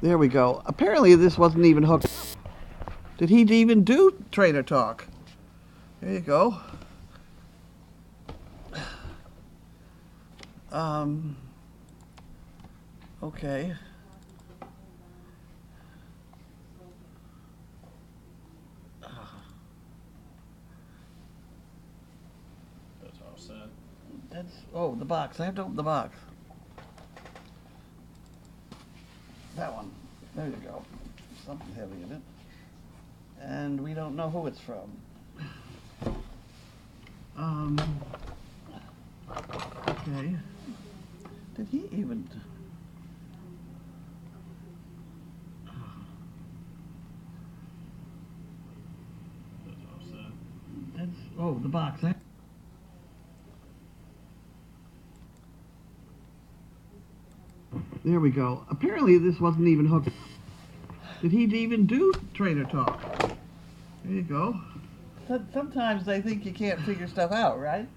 There we go. Apparently this wasn't even hooked. Did he even do Trader Talk? There you go. Okay. That's all set. That's, oh, the box. I have to open the box. That one. There you go. Something heavy in it. And we don't know who it's from. Okay. Did he even... That's all set. That's, oh, the box. There we go. Apparently this wasn't even hooked. Did he even do Trader Talk? There you go. Sometimes they think you can't figure stuff out, right?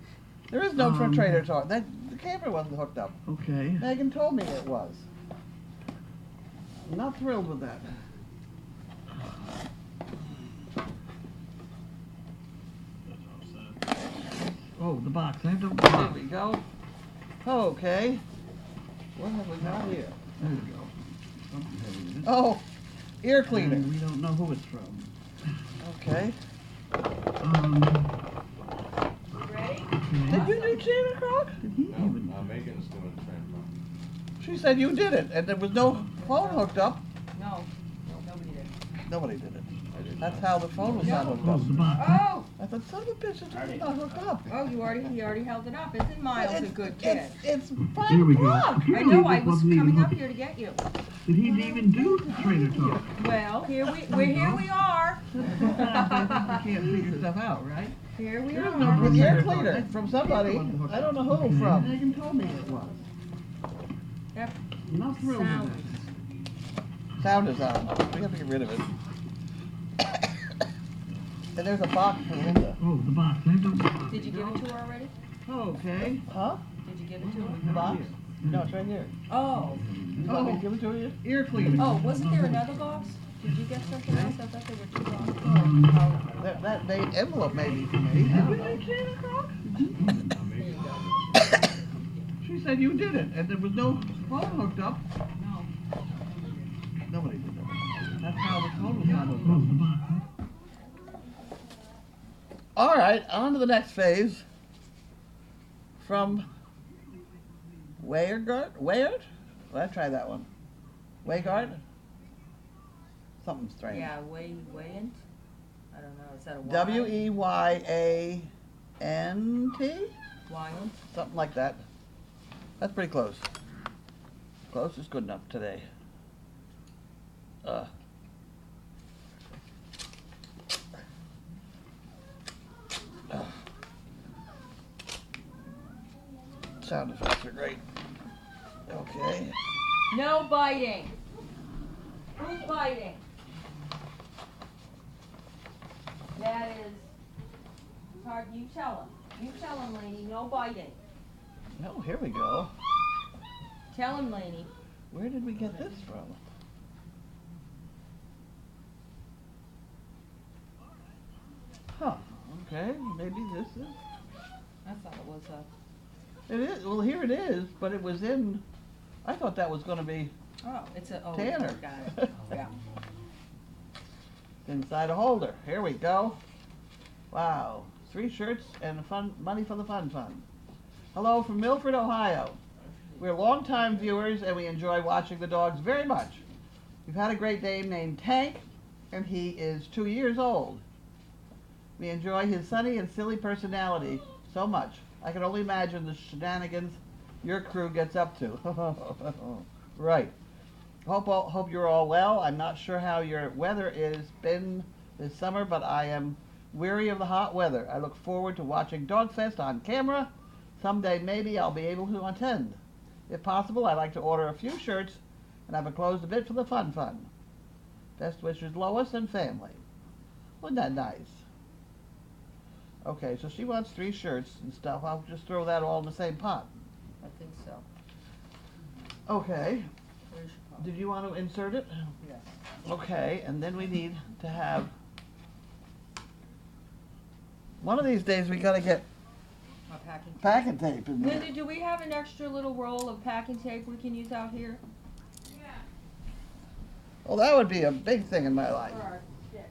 There is no Trader Talk. The camera wasn't hooked up. Okay. Megan told me it was. I'm not thrilled with that. That's all set. Oh, the box. I have to... There we go. Okay. What have we got here? There we go. Something heavy in it. Oh, ear cleaner. And we don't know who it's from. Okay. Ready? Did you do Santa Croc? Did he No, even? Megan's doing Trader She said you did it, and there was no phone hooked up. No, nobody did. Nobody did it. Talk. I did That's not. how the phone was not hooked up. Oh! I thought, son of a bitch, it's not hooked up. Oh, he already held it up. Isn't Miles a good kid? It's 5 o'clock. I know, I was coming up here to get you. Did he even do Trader Talk? Well, here we are. I can't figure stuff out, right? Here we There's are. no ear cleaner from somebody. I don't know who from. Megan told me it was. Yep. I'm not thrilled with Sound. that. Sound is on. We have to get rid of it. And there's a box for Linda. Oh, the box. Did you give it to her already? Okay. Huh? Did you give it to her? The box? No, it's right here. Oh. You want me to give it to you? Ear cleaner. Oh, wasn't there another box? Did you get something else? I thought there were two boxes. That envelope may be for me. Did we do Santa Claus? There you go. She said you did it, and there was no phone hooked up. No. Nobody did that. That's how the phone was not hooked up. All right, on to the next phase. From Weyergard? Let's try that one. Waygard? Something strange. Yeah, Wayant? I don't know. Is that a Y? Weyant? Wyant? Something like that. That's pretty close. Close is good enough today. Sound effects are great. Okay. No biting. Who's biting? That is hard. You tell him. You tell him, Laney. No biting. Oh, here we go. Tell him, Laney. Where did we get this from? Huh. Okay, maybe this is. I thought it was a. It is. Well, here it is, but it was in. I thought that was going to be Oh, it's a. Oh, Tanner. got it. Yeah. Inside a holder. Here we go. Wow. 3 shirts and money for the fun fund. Hello from Milford, Ohio. We're longtime viewers and we enjoy watching the dogs very much. We've had a Great Dane named Tank, and he is 2 years old. We enjoy his sunny and silly personality so much. I can only imagine the shenanigans your crew gets up to. Right. Hope you're all well. I'm not sure how your weather has been this summer, but I am weary of the hot weather. I look forward to watching Dogfest on camera. Someday maybe I'll be able to attend. If possible, I'd like to order a few shirts and have enclosed a bit for the fun fund. Best wishes, Lois and family. Wasn't that nice? Okay, so she wants 3 shirts and stuff. I'll just throw that all in the same pot. I think so. Okay. Where's your Did you want to insert it? Yes. Okay, and then we need to have, one of these days we gotta get My packing. packing tape in there. Linda, do we have an extra little roll of packing tape we can use out here? Well, that would be a big thing in my life. For our sticks.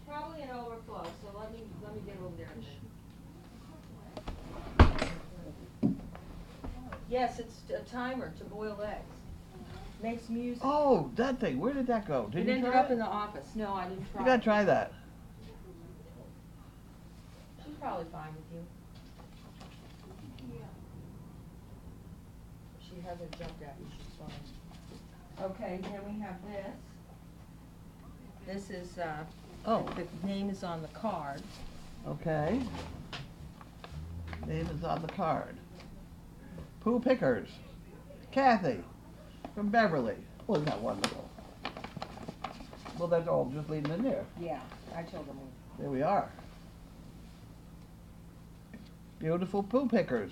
Probably an overflow, so let me get over there. Yes, it's a timer to boil eggs. Makes music. Oh, that thing, where did that go? Did It you ended try up it? in the office. No, I didn't try You gotta it. try that. She's probably fine with you. She hasn't jumped at you, she's fine. Okay, then we have this. This is, Oh, the name is on the card. okay. Name is on the card. Pooh Pickers. Kathy from Beverly. Well, isn't that wonderful? Well, that's all, just leave them in there. Yeah, I told them. There we are. Beautiful Pooh Pickers.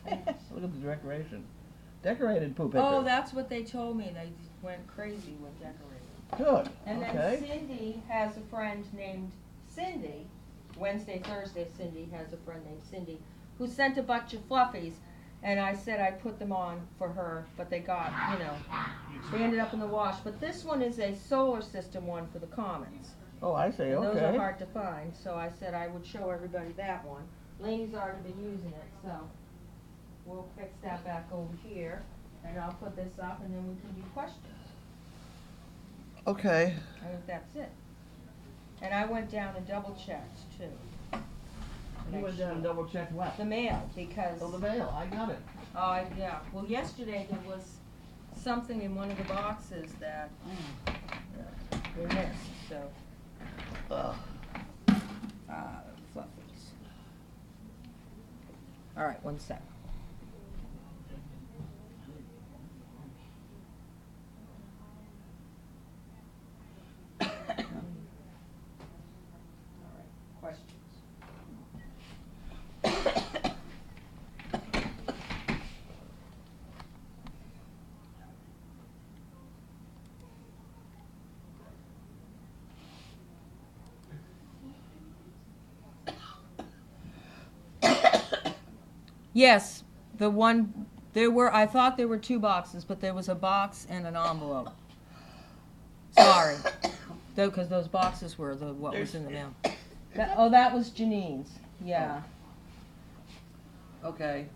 Look at the decoration. Decorated Pooh Pickers. Oh, that's what they told me. They went crazy with decorating. Good, And then okay. Cindy has a friend named Cindy, Wednesday, Thursday, Cindy has a friend named Cindy, who sent a bunch of fluffies, and I said I'd put them on for her, but they got, they ended up in the wash. But this one is a solar system one for the Commons. Oh, I see, And those are okay. hard to find, so I said I would show everybody that one. Lainey's already been using it, so we'll fix that back over here, and I'll put this up, and then we can do questions. Okay. I think that's it. And I went down and double checked too. You went down and double checked what? The mail, because, Oh, the mail, I got it. yeah, well, yesterday there was something in one of the boxes that, we missed, so, Ugh. fluffies. All right, one sec. All right, questions? Yes, I thought there were two boxes, but there was a box and an envelope. Sorry. Because those boxes were what was in the mail. That was Janine's, yeah. Okay.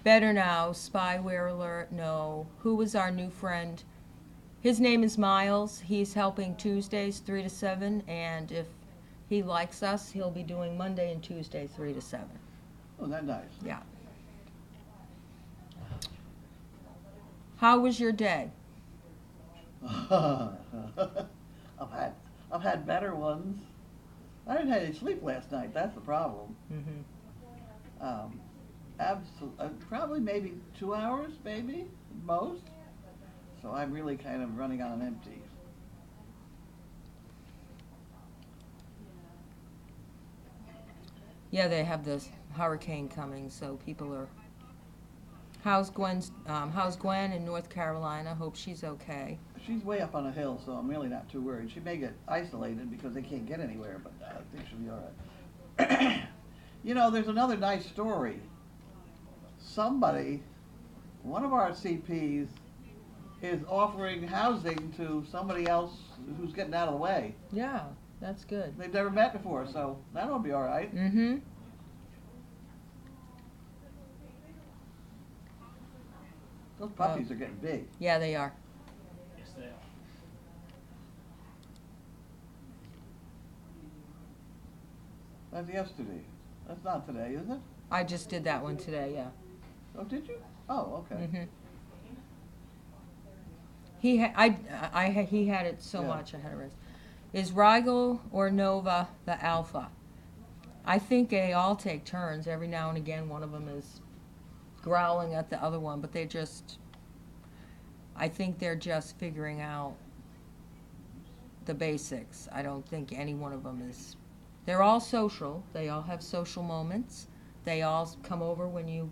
Better Now, Spyware Alert, no. Who was our new friend? His name is Miles. He's helping Tuesdays 3 to 7, and if he likes us, he'll be doing Monday and Tuesday 3 to 7. Oh, that nice. Yeah. How was your day? I've had better ones. I didn't have any sleep last night. That's the problem. Mm-hmm. Probably maybe 2 hours, maybe most. So I'm really kind of running on empty. Yeah, they have this hurricane coming, so people are. How's Gwen in North Carolina? Hope she's okay. She's way up on a hill, so I'm really not too worried. She may get isolated because they can't get anywhere, but I think she'll be all right. There's another nice story. Somebody, one of our CPs, is offering housing to somebody else who's getting out of the way. Yeah, that's good. They've never met before, so that'll be all right. Mm-hmm. Those puppies are getting big. Yeah, they are. Yes, they are. That's yesterday. That's not today, is it? I just did that one today, yeah. Oh, did you? Oh, okay. Mm-hmm. He had it so Yeah. much I had to rest. Is Rigel or Nova the alpha? I think they all take turns. Every now and again, one of them is growling at the other one, but they just, I think they're just figuring out the basics. I don't think any one of them is, they're all social. They all have social moments. They all come over when you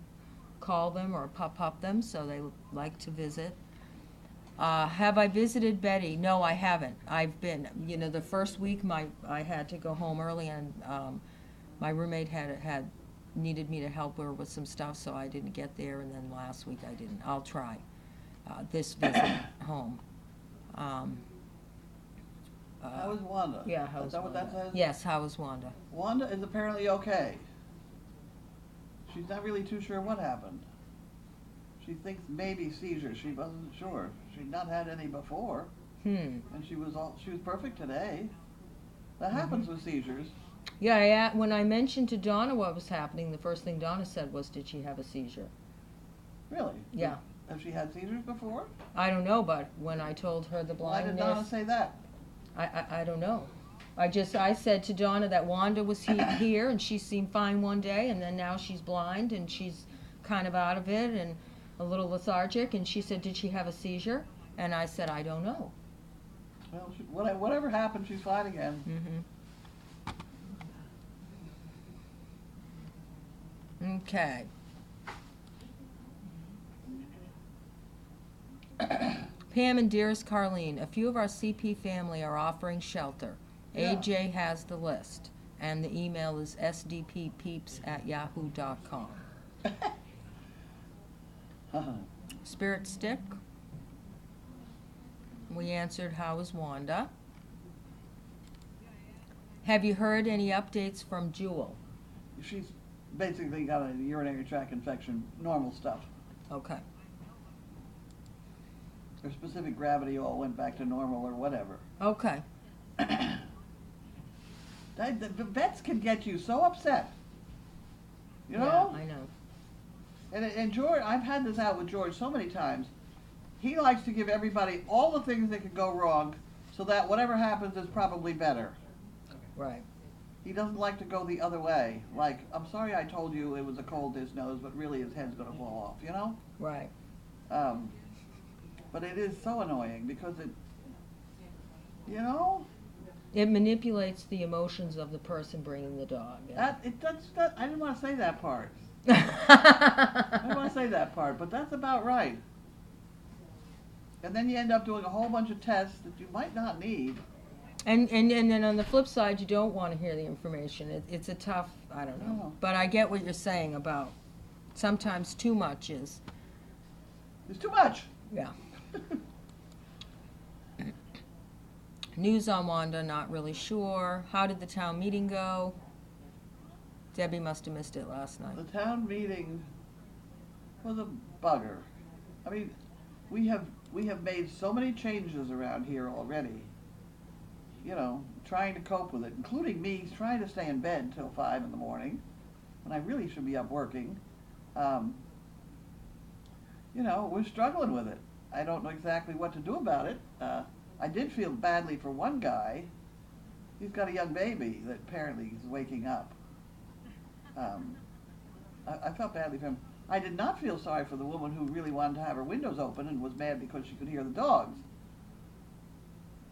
call them or pop them, so they like to visit. Have I visited Betty? No, I haven't. I've been, the first week I had to go home early, and my roommate had needed me to help her with some stuff, so I didn't get there, and then last week I didn't. I'll try this visit home. How is Wanda? Yeah, how Is is that what that Wanda? says? Yes, how is Wanda? Wanda is apparently okay. She's not really too sure what happened. She thinks maybe seizures. She wasn't sure. She'd not had any before, and she was perfect today. That happens with seizures. Yeah, when I mentioned to Donna what was happening, the first thing Donna said was, "Did she have a seizure?" Really? Yeah. Has she had seizures before? I don't know, but when I told her the Why did blindness, Donna say that? I don't know. I said to Donna that Wanda was here and she seemed fine one day, and then now she's blind and she's kind of out of it and a little lethargic, and she said, "Did she have a seizure?" And I said, "I don't know." Well, whatever happened, she's fine again. Okay. Pam and dearest Carlene, a few of our CP family are offering shelter. Yeah. AJ has the list, and the email is sdppeeps@yahoo.com. Spirit Stick. We answered, how is Wanda? Have you heard any updates from Jewel? She's basically got a urinary tract infection, normal stuff. Okay. Her specific gravity all went back to normal or whatever. Okay. The vets can get you so upset. You know? Yeah, I know. And George, I've had this out with George so many times. He likes to give everybody all the things that could go wrong so that whatever happens is probably better. Right. He doesn't like to go the other way. Like, I'm sorry I told you it was a cold his nose, but really his head's going to fall off, you know? Right. But it is so annoying because it, you know? It manipulates the emotions of the person bringing the dog. I didn't want to say that part. I didn't want to say that part, but that's about right. And then you end up doing a whole bunch of tests that you might not need. And then on the flip side, you don't want to hear the information. It's a tough, I don't know. Oh. But I get what you're saying about sometimes too much is, It's too much. yeah. News on Wanda, not really sure. How did the town meeting go? Debbie must have missed it last night. The town meeting was a bugger. I mean, we have made so many changes around here already. You know, trying to cope with it, including me trying to stay in bed till 5 in the morning when I really should be up working. You know, we're struggling with it. I don't know exactly what to do about it. I did feel badly for one guy. He's got a young baby that apparently is waking up. I felt badly for him. I did not feel sorry for the woman who really wanted to have her windows open and was mad because she could hear the dogs.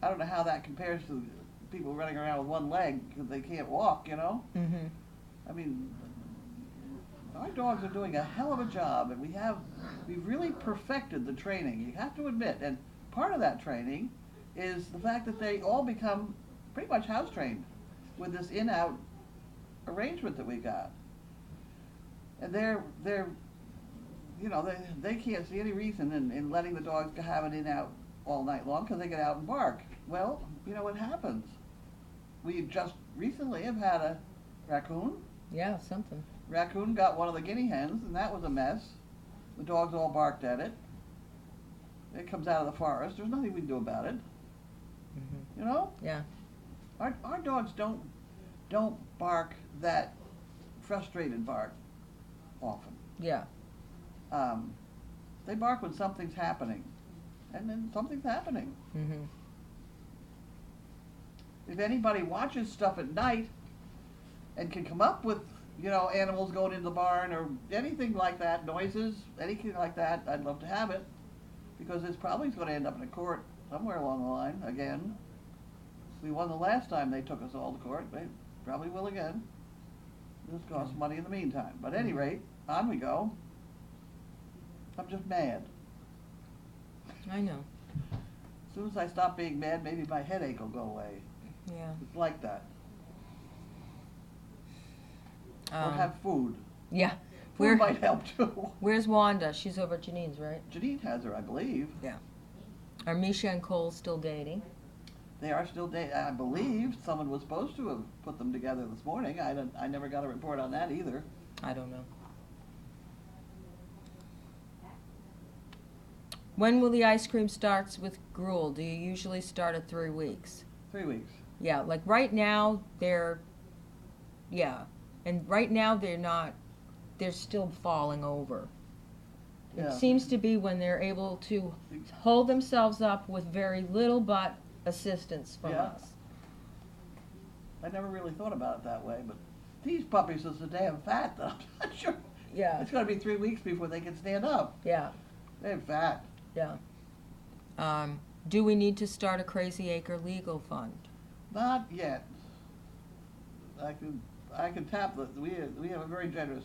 I don't know how that compares to people running around with one leg because they can't walk, you know? Mm-hmm. I mean, our dogs are doing a hell of a job, and we've really perfected the training, you have to admit. And part of that training is the fact that they all become pretty much house trained with this in-out arrangement that we got. And they're you know, they can't see any reason in letting the dogs have it in-out all night long because they get out and bark. Well, you know what happens? We just recently have had a raccoon. Yeah, something. Raccoon got one of the guinea hens, and that was a mess. The dogs all barked at it. It comes out of the forest. There's nothing we can do about it. Mm-hmm. You know? Yeah. Our dogs don't bark that frustrated bark often. Yeah. They bark when something's happening, and then something's happening. Mm-hmm. If anybody watches stuff at night and can come up with, you know, animals going in the barn or anything like that, noises, anything like that, I'd love to have it. Because it's probably going to end up in a court somewhere along the line again. We won the last time they took us all to court. They probably will again. This costs money in the meantime. But at any rate, on we go. I'm just mad. I know. As soon as I stop being mad, maybe my headache will go away. Yeah. It's like that. Or have food. Yeah. Food might help too. Where's Wanda? She's over at Janine's, right? Janine has her, I believe. Yeah. Are Misha and Cole still dating? They are still dating. I believe someone was supposed to have put them together this morning. I never got a report on that either. I don't know. When will the ice cream starts with gruel? Do you usually start at 3 weeks? 3 weeks. Yeah, like right now and right now they're still falling over. Yeah. It seems to be when they're able to hold themselves up with very little but assistance from Yeah. us. I never really thought about it that way, but these puppies are so damn fat that I'm not sure. Yeah, It's going to be 3 weeks before they can stand up. yeah, They're fat. yeah. Do we need to start a Crazy Acre legal fund? Not yet. I can tap the. We have a very generous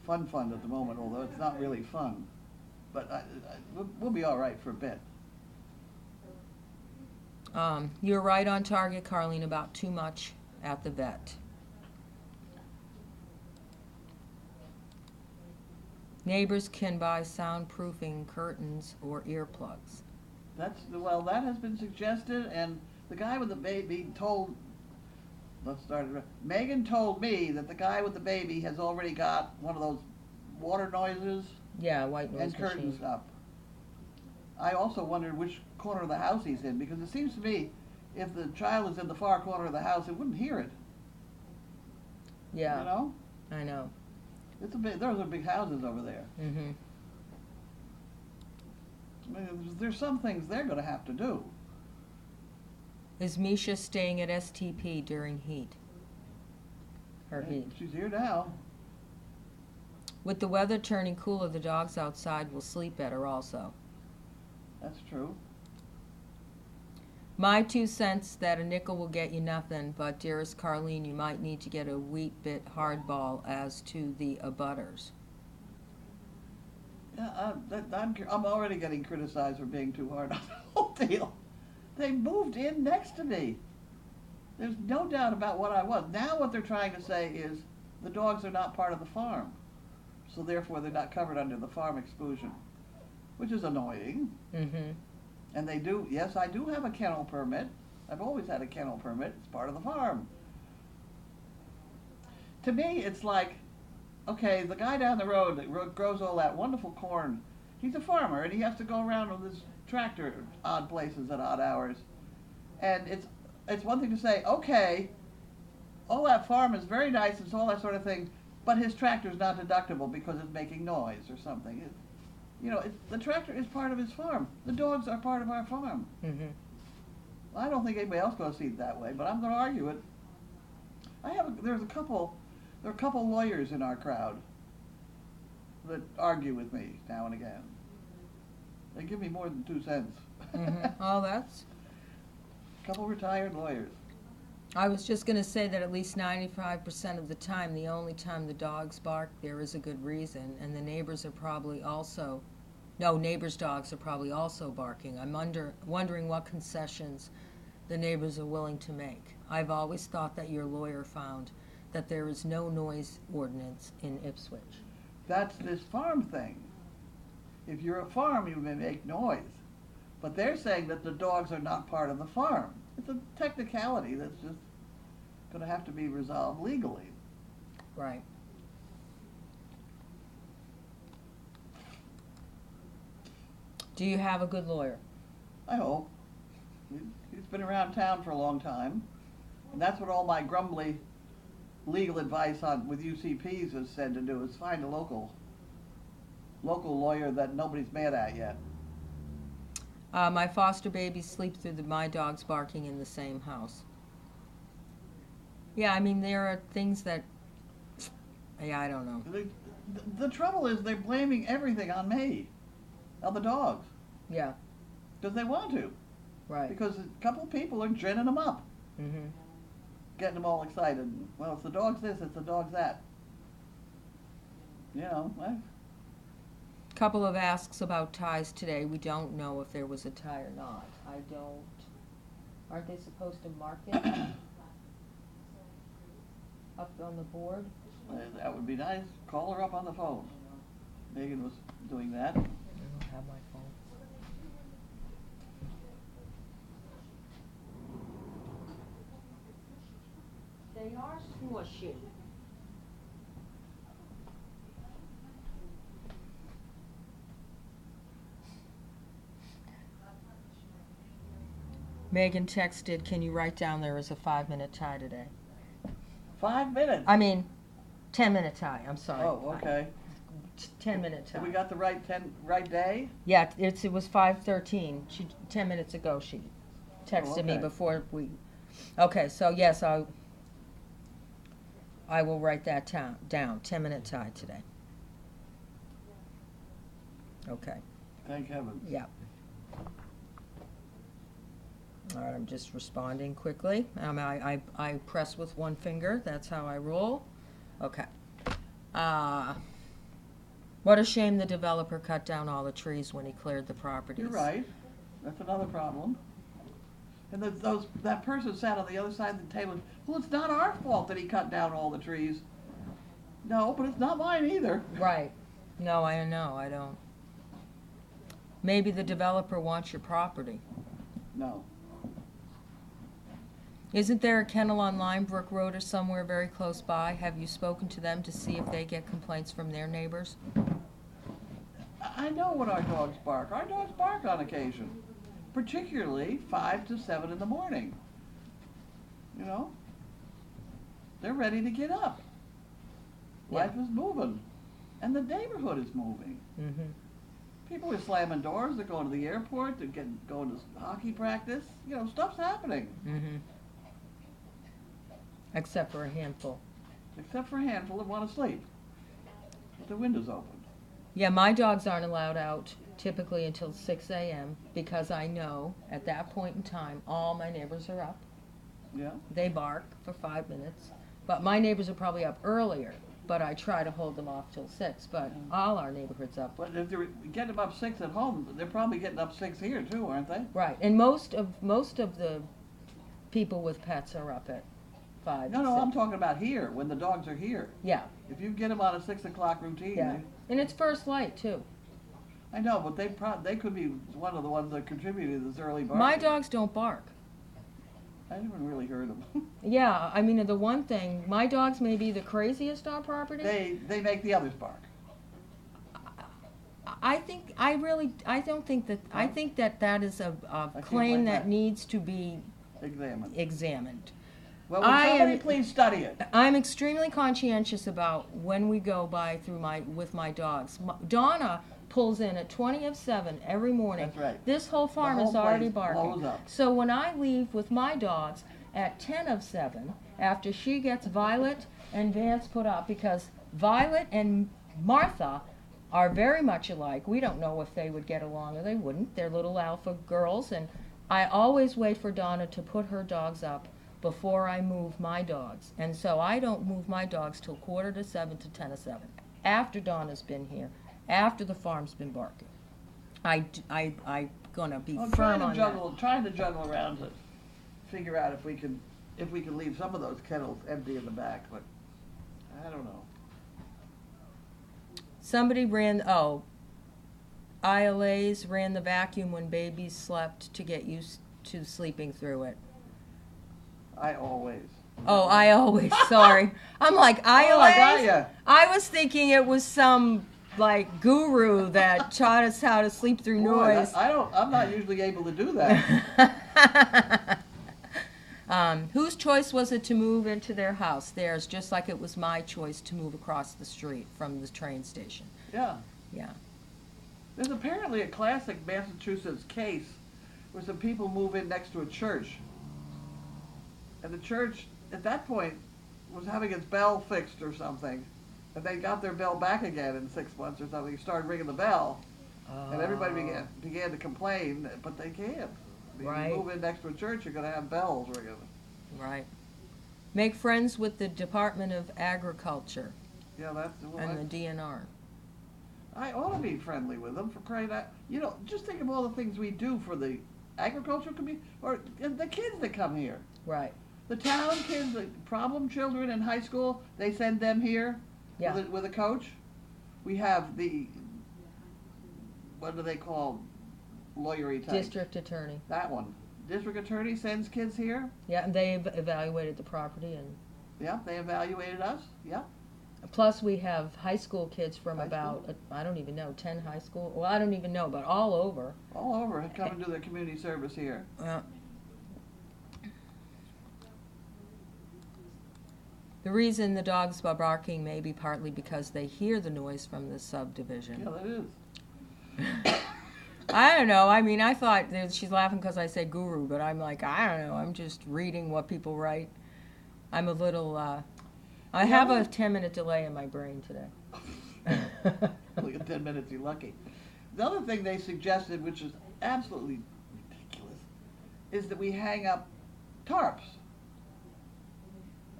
fund at the moment, although it's not really fun. But we'll be all right for a bit. You're right on target, Carlene, about too much at the vet. Neighbors can buy soundproofing curtains or earplugs. That has been suggested, and the guy with the baby told. Let's start it. Megan told me that the guy with the baby has already got one of those water noises Yeah, white noise and curtains machine. up. I also wondered which corner of the house he's in, because it seems to me if the child is in the far corner of the house, it wouldn't hear it. Yeah, You know, I know. it's a big. Those are big houses over there. Mm-hmm. I mean, there's some things they're going to have to do. Is Misha staying at STP during heat? Her heat. She's here now. With the weather turning cooler, the dogs outside will sleep better also. That's true. My 2 cents that a nickel will get you nothing, but dearest Carlene, you might need to get a wheat bit hardball as to the abutters. Yeah, I'm already getting criticized for being too hard on the whole deal. They moved in next to me. There's no doubt about what I was. Now what they're trying to say is the dogs are not part of the farm, so therefore they're not covered under the farm exclusion, which is annoying. Mm-hmm. And they do, yes, I do have a kennel permit. I've always had a kennel permit. It's part of the farm. To me, it's like, okay, the guy down the road that grows all that wonderful corn, he's a farmer, and he has to go around with his tractor odd places at odd hours. And it's one thing to say, okay, all that farm is very nice and all that sort of thing, but his tractor's not deductible because it's making noise or something. The tractor is part of his farm. The dogs are part of our farm. Mm-hmm. I don't think anybody else is going to see it that way, but I'm going to argue it. There are a couple lawyers in our crowd that argue with me now and again. They give me more than 2 cents. Mm-hmm. Oh, that's... A couple retired lawyers. I was just going to say that at least 95% of the time, the only time the dogs bark, there is a good reason, and the neighbors are probably also... No, neighbors' dogs are probably also barking. I'm wondering what concessions the neighbors are willing to make. I've always thought that your lawyer found that there is no noise ordinance in Ipswich. That's this farm thing. If you're a farm, you may make noise. But they're saying that the dogs are not part of the farm. It's a technicality that's just going to have to be resolved legally. Right. Do you have a good lawyer? I hope. He's been around town for a long time. And that's what all my grumbly legal advice with UCPs has said to do, is find a local lawyer that nobody's mad at yet. My foster babies sleep through my dogs barking in the same house. Yeah, I mean, there are things that Yeah, I don't know. The trouble is they're blaming everything on me, on the dogs, Yeah, because they want to. right. Because a couple people are ginning them up, Mm-hmm. getting them all excited. Well, it's the dog's this, it's the dog's that. You know, Couple of asks about ties today. We don't know if there was a tie or not. I don't. Aren't they supposed to mark it up on the board? that would be nice. Call her up on the phone. Megan was doing that. I don't have my phone. They are smushy. Megan texted, can you write down there is a 5-minute tie today? 5 minutes. I mean, 10-minute tie, I'm sorry. Oh, okay. 10-minute tie. We got the right day? Yeah, it was 5:13. 10 minutes ago she texted me okay. before we. Okay, so yes, I will write that down. 10-minute tie today. Okay. Thank heaven. Yeah. All right, I'm just responding quickly. I press with one finger. That's how I roll. Okay. What a shame the developer cut down all the trees when he cleared the properties. You're right. That's another problem. And that person sat on the other side of the table. Well, it's not our fault that he cut down all the trees. No, but it's not mine either. Right. No, I know. I don't. Maybe the developer wants your property. No. Isn't there a kennel on Limebrook Road or somewhere very close by? Have you spoken to them to see if they get complaints from their neighbors? I know what our dogs bark. Our dogs bark on occasion, particularly 5 to 7 in the morning. You know, they're ready to get up. Yeah. Life is moving, and the neighborhood is moving. Mm-hmm. People are slamming doors. They're going to the airport. They're going to hockey practice. You know, stuff's happening. Mm-hmm. Except for a handful. Except for a handful that want to sleep with the windows open. Yeah, my dogs aren't allowed out typically until 6 a.m. because I know at that point in time all my neighbors are up. Yeah. They bark for 5 minutes. But my neighbors are probably up earlier, but I try to hold them off till 6. But all our neighborhood's up. But if they're getting them up 6 at home, they're probably getting up 6 here too, aren't they? Right, and most of the people with pets are up at 5. No, 6. I'm talking about here, when the dogs are here. Yeah, If you get them on a 6 o'clock routine, yeah, and it's first light too. I know, but they could be one of the ones that contributed to this early barking. My dogs don't bark. I haven't really heard them. Yeah, I mean the one thing, my dogs may be the craziest on property. They make the others bark. I think that is a can't claim blame that that. needs to be Examined. Well, I would somebody am- please study it? I'm extremely conscientious about when we go by with my dogs. Donna pulls in at 20 of 7 every morning. That's right. This whole farm whole is already place blows barking. up. So when I leave with my dogs at 10 of 7, after she gets Violet and Vance put up, because Violet and Martha are very much alike. We don't know if they would get along or they wouldn't. They're little alpha girls, and I always wait for Donna to put her dogs up before I move my dogs. And so I don't move my dogs till 6:45 to 10 of 7, after Donna's been here, after the farm's been barking. I'm gonna be I'm firm on that. trying to juggle around to figure out if we can leave some of those kennels empty in the back, but I don't know. Somebody ILAs ran the vacuum when babies slept to get used to sleeping through it. I always. Oh, I always, sorry. I'm like, Oh, I got ILAs? ya. I was thinking it was some, like, guru that taught us how to sleep through Boy, noise. I'm not usually able to do that. Whose choice was it to move into their house? Theirs, just like it was my choice to move across the street from the train station. Yeah. Yeah. There's apparently a classic Massachusetts case where some people move in next to a church. And the church, at that point, was having its bell fixed or something. And they got their bell back again in 6 months or something, started ringing the bell, and everybody began to complain, but they can't. I mean, Right. You move in next to a church, you're gonna have bells ringing. Right. Make friends with the Department of Agriculture Yeah, that's, well, and the DNR. I ought to be friendly with them for crying out. You know, just think of all the things we do for the agricultural community, or the kids that come here. Right. The town kids, the problem children in high school, they send them here Yeah. with a coach. We have the, what do they call, lawyery type? District attorney. That one. District attorney sends kids here. Yeah, and they evaluated the property, and Yep, they evaluated us. Yep. plus we have high school kids from High about, school. I don't even know, 10 high school, well, I don't even know, but all over. All over and come and do their community service here. The reason the dogs are barking may be partly because they hear the noise from the subdivision. Yeah, that is. I don't know. I mean, I thought that she's laughing because I said guru, but I'm like, I don't know. I'm just reading what people write. I'm a little, I have a 10-minute delay in my brain today. Only at 10 minutes, you're lucky. The other thing they suggested, which is absolutely ridiculous, is that we hang up tarps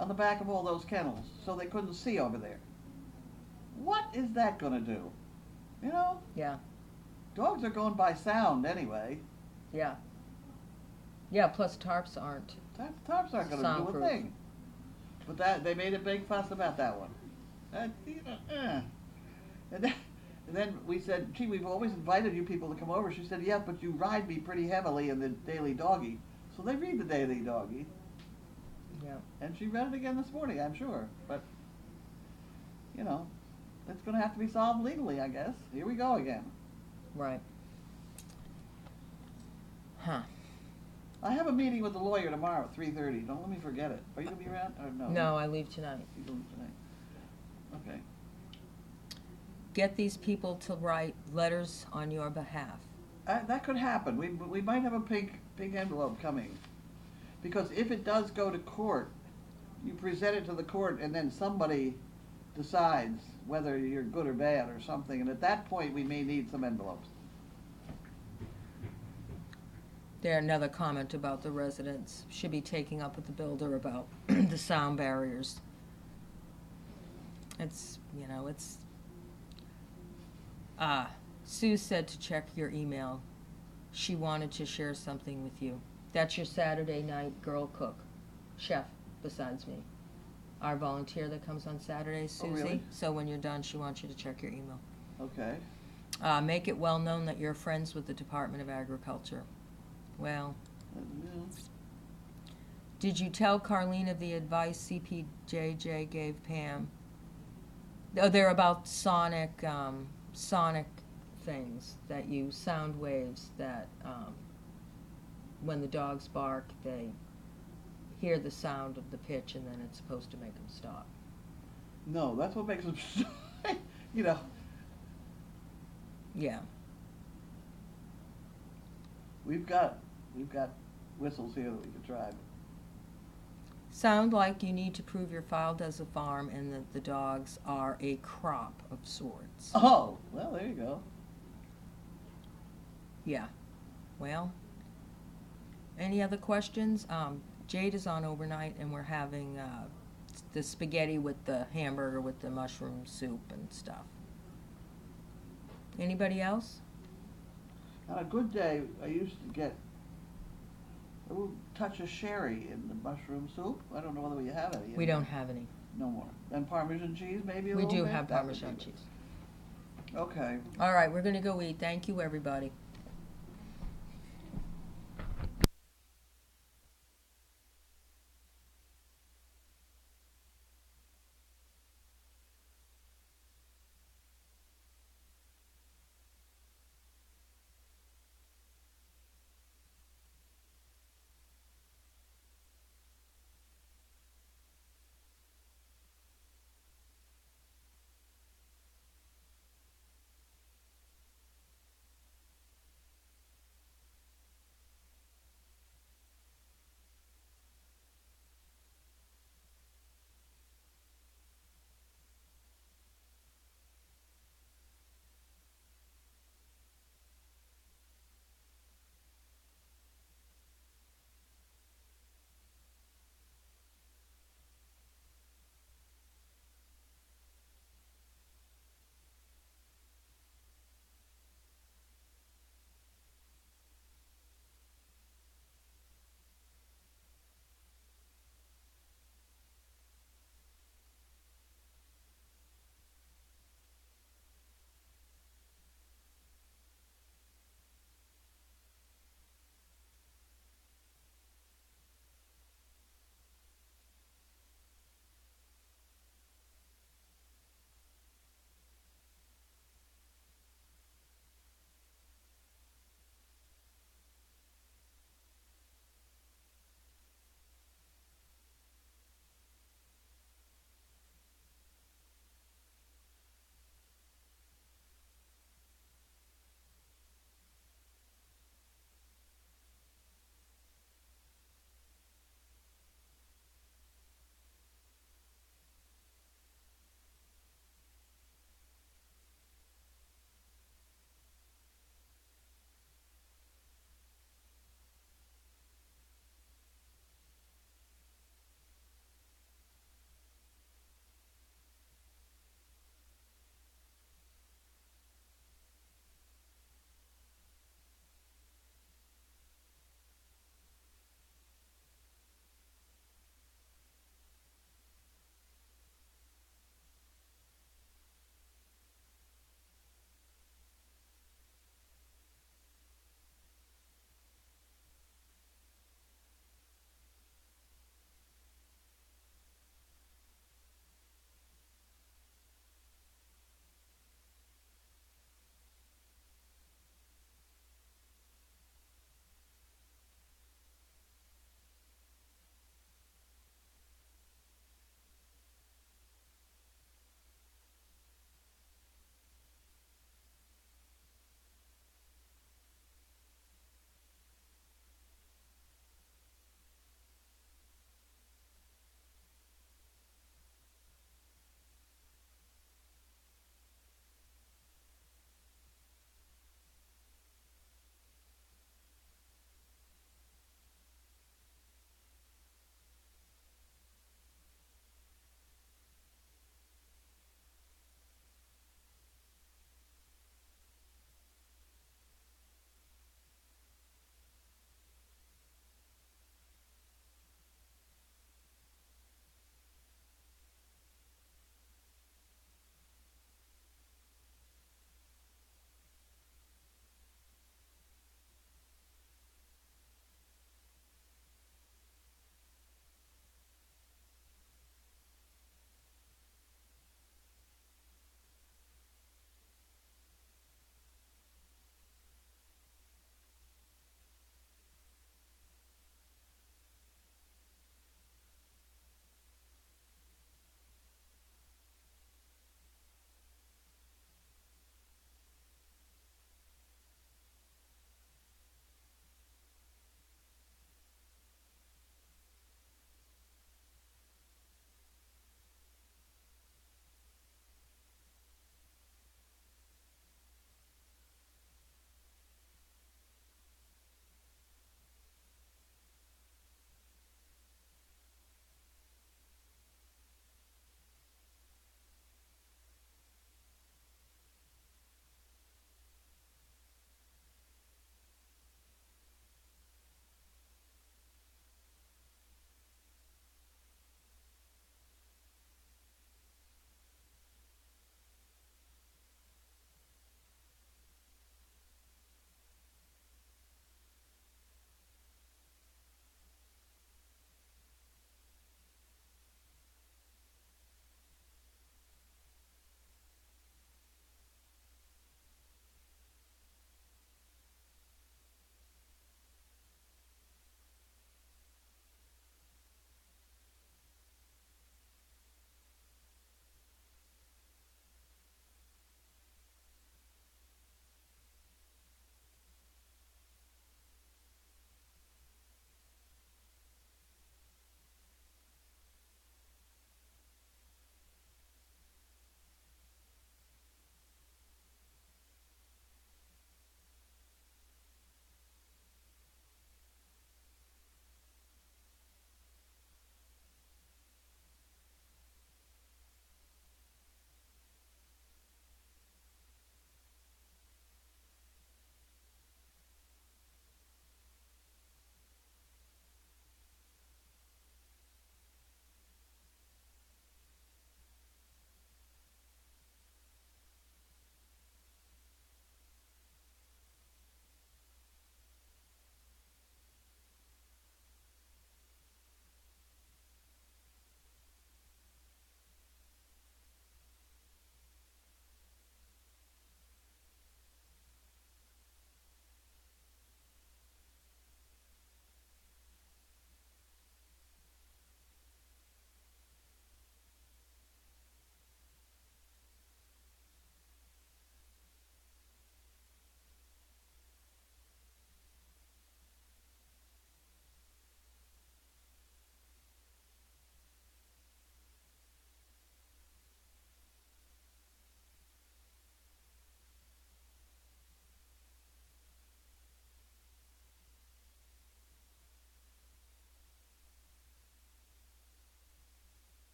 on the back of all those kennels so they couldn't see over there. What is that going to do? You know? Yeah, Dogs are going by sound anyway. yeah. Yeah, plus tarps aren't. Tarps aren't going to do a Soundproof. thing. But that they made a big fuss about that one. You know, And then we said, gee, we've always invited you people to come over. She said, yeah, but you ride me pretty heavily in the Daily Doggie. So they read the Daily Doggie. Yeah. And she read it again this morning, I'm sure. But, you know, it's going to have to be solved legally, I guess. Here we go again. Right. Huh. I have a meeting with the lawyer tomorrow at 3:30. Don't let me forget it. Are you going to be around? Or no? No, I leave tonight. You don't tonight. Okay. Get these people to write letters on your behalf. That could happen. We might have a pink envelope coming. Because if it does go to court, you present it to the court and then somebody decides whether you're good or bad or something. And at that point, we may need some envelopes. There, another comment about the residents should be taking up with the builder about the sound barriers. It's, you know, it's, Sue said to check your email. She wanted to share something with you. That's your Saturday night girl cook, chef, besides me. Our volunteer that comes on Saturdays, Oh, Susie. really? So when you're done, she wants you to check your email. Okay. Make it well known that you're friends with the Department of Agriculture. Well, Yeah. did you tell Carlene of the advice CPJJ gave Pam? Oh, they're about sonic things that use sound waves that when the dogs bark, they hear the sound of the pitch and then it's supposed to make them stop. No, that's what makes them, you know, Yeah. we've got whistles here that we can try. Sound like you need to prove you're filed as a farm and that the dogs are a crop of sorts. Oh, well, there you go. Yeah. Well, any other questions? Jade is on overnight and we're having the spaghetti with the hamburger with the mushroom soup and stuff. Anybody else? On a good day, I used to get a little touch of sherry in the mushroom soup. I don't know whether you have any. We don't have any. No more. And Parmesan cheese, maybe a We little do bit? have That would Parmesan be cheese. good. Okay. All right, we're going to go eat. Thank you, everybody.